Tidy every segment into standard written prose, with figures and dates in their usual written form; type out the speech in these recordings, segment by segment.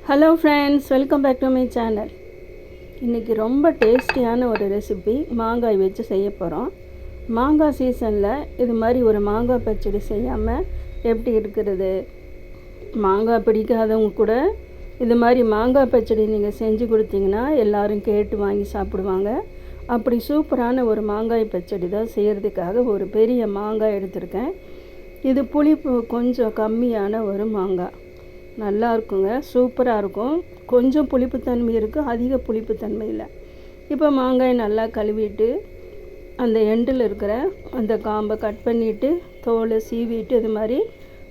Hello friends, welcome back to my channel. இன்றைக்கி ரொம்ப டேஸ்டியான ஒரு ரெசிபி மாங்காய் வச்சு செய்ய போகிறோம். மாங்காய் சீசனில் இது மாதிரி ஒரு மாங்காய் பச்சடி செய்யாமல் எப்படி இருக்கிறது? மாங்காய் பிடிக்காதவங்க கூட இது மாதிரி மாங்காய் பச்சடி நீங்கள் செஞ்சு கொடுத்தீங்கன்னா எல்லோரும் கேட்டு வாங்கி சாப்பிடுவாங்க. அப்படி சூப்பரான ஒரு மாங்காய் பச்சடி தான் செய்கிறதுக்காக ஒரு பெரிய மாங்காய் எடுத்திருக்கேன். இது புளிப்பு கொஞ்சம் கம்மியான ஒரு மாங்காய். நல்லா இருக்குங்க, சூப்பராக இருக்கும். கொஞ்சம் புளிப்புத்தன்மை இருக்குது, அதிக புளிப்புத்தன்மை இல்லை. இப்போ மாங்காய் நல்லா கழுவிட்டு அந்த எண்டில் இருக்கிற அந்த காம்பை கட் பண்ணிவிட்டு தோலை சீவிட்டு இது மாதிரி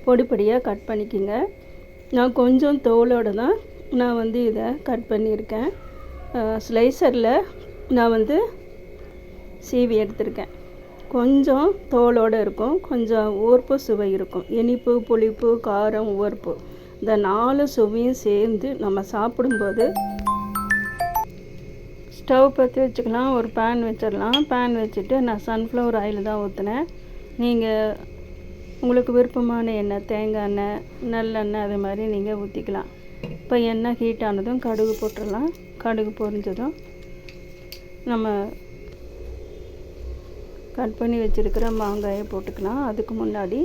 பொடிப்படியாக கட் பண்ணிக்கோங்க. நான் கொஞ்சம் தோலோடு தான் நான் இதை கட் பண்ணியிருக்கேன். ஸ்லைசரில் நான் சீவி எடுத்திருக்கேன். கொஞ்சம் தோலோடு இருக்கும், கொஞ்சம் உவர்ப்பு சுவை இருக்கும். இனிப்பு, புளிப்பு, காரம், உவர்ப்பு இந்த 4 சுவையும் சேர்ந்து நம்ம சாப்பிடும்போது ஸ்டவ் பற்றி வச்சுக்கலாம். ஒரு பேன் வச்சிடலாம். பேன் வச்சுட்டு நான் சன்ஃப்ளவர் ஆயில் தான் ஊற்றினேன். நீங்கள் உங்களுக்கு விருப்பமான எண்ணெய், தேங்காய் எண்ணெய், நல்லெண்ணெய் அது மாதிரி நீங்கள் ஊற்றிக்கலாம். இப்போ எண்ணெய் ஹீட் ஆனதும் கடுகு போட்டுடலாம். கடுகு பொரிஞ்சதும் நம்ம கட் பண்ணி வச்சுருக்கிற மாங்காயை போட்டுக்கலாம். அதுக்கு முன்னாடி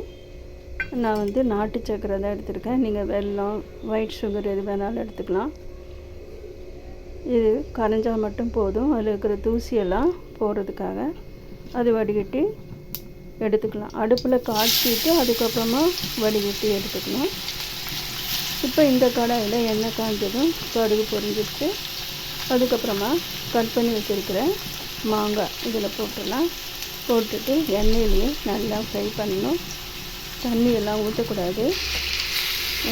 நான் நாட்டு சக்கரை தான் எடுத்துருக்கேன். நீங்கள் வெல்லம், ஒயிட் சுகர் எது வேணாலும் எடுத்துக்கலாம். இது கரைஞ்சால் மட்டும் போதும். அதில் இருக்கிற தூசியெல்லாம் போகிறதுக்காக அது வடிகட்டி எடுத்துக்கலாம். அடுப்பில் காய்ச்சிட்டு அதுக்கப்புறமா வடிகட்டி எடுத்துக்கணும். இப்போ இந்த கடாயில் எண்ணெய் காய்ஞ்சதும் கடுகு பொரிஞ்சிட்டு அதுக்கப்புறமா கட் பண்ணி வச்சுருக்கிற மாங்காய் இதில் போட்டுடலாம். போட்டுட்டு எண்ணெயிலேயே நல்லா ஃப்ரை பண்ணணும். தண்ணியெல்லாம் ஊற்றக்கூடாது.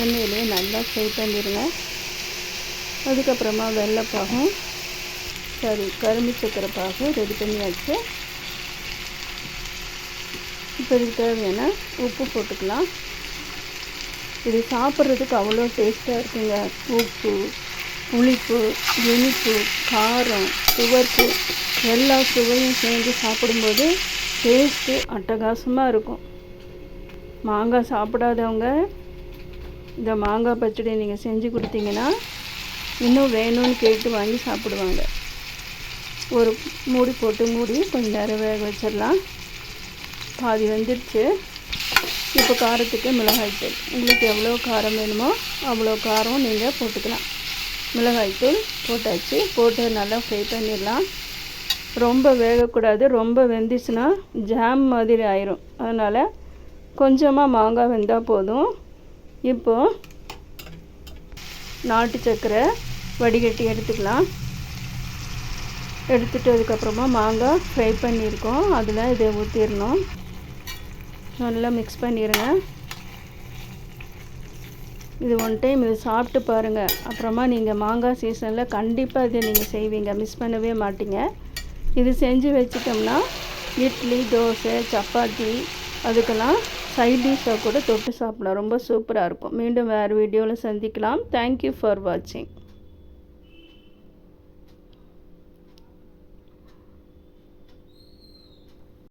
எண்ணெயிலே நல்லா ஃப்ரை பண்ணிடுங்க. அதுக்கப்புறமா வெள்ளைப்பாகும் கரும்பு சக்கரை பாகு ரெடி பண்ணியாச்சு. இப்போ இதுக்கு தேவையான உப்பு போட்டுக்கலாம். இது சாப்பிட்றதுக்கு அவ்வளோ டேஸ்ட்டாக இருக்குங்க. உப்பு, புளிப்பு, இனிப்பு, காரம், துவர்ப்பு எல்லா சுவையும் சேர்ந்து சாப்பிடும்போது டேஸ்ட்டு அட்டகாசமாக இருக்கும். மாங்காய் சாப்பிடாதவங்க இந்த மாங்காய் பச்சடி நீங்கள் செஞ்சு கொடுத்தீங்கன்னா இன்னும் வேணும்னு கேட்டு வாங்கி சாப்பிடுவாங்க. ஒரு மூடி போட்டு மூடி கொஞ்சம் நேரம் வேக வச்சிடலாம். பாதி வெந்துடுச்சு. இப்போ காரத்துக்கு மிளகாய்த்தூள், உங்களுக்கு எவ்வளோ காரம் வேணுமோ அவ்வளோ காரம் நீங்கள் போட்டுக்கலாம். மிளகாய்த்தூள் போட்டாச்சு. போட்டு நல்லா ஃப்ரை பண்ணிடலாம். ரொம்ப வேகக்கூடாது. ரொம்ப வெந்துச்சுன்னா ஜாம் மாதிரி ஆயிரும். அதனால் கொஞ்சமாக மாங்காய் வெந்தால் போதும். இப்போது நாட்டு சக்கரை வடிகட்டி எடுத்துக்கலாம். எடுத்துகிட்டு அதுக்கப்புறமா மாங்காய் ஃப்ரை பண்ணியிருக்கோம் அதில் இதை ஊற்றிடணும். நல்லா மிக்ஸ் பண்ணிடுங்க. இது ஒன் டைம் இது சாப்பிட்டு பாருங்கள். அப்புறமா நீங்கள் மாங்காய் சீசனில் கண்டிப்பாக இதை நீங்கள் செய்வீங்க, மிஸ் பண்ணவே மாட்டீங்க. இது செஞ்சு வச்சிட்டோம்னா இட்லி, தோசை, சப்பாத்தி அதுக்கெல்லாம் சைட் டிஷ்ஷாக கூட தொட்டு சாப்பிடலாம். ரொம்ப சூப்பராக இருக்கும். மீண்டும் வேறு வீடியோவில் சந்திக்கலாம். தேங்க்யூ ஃபார் வாட்சிங்.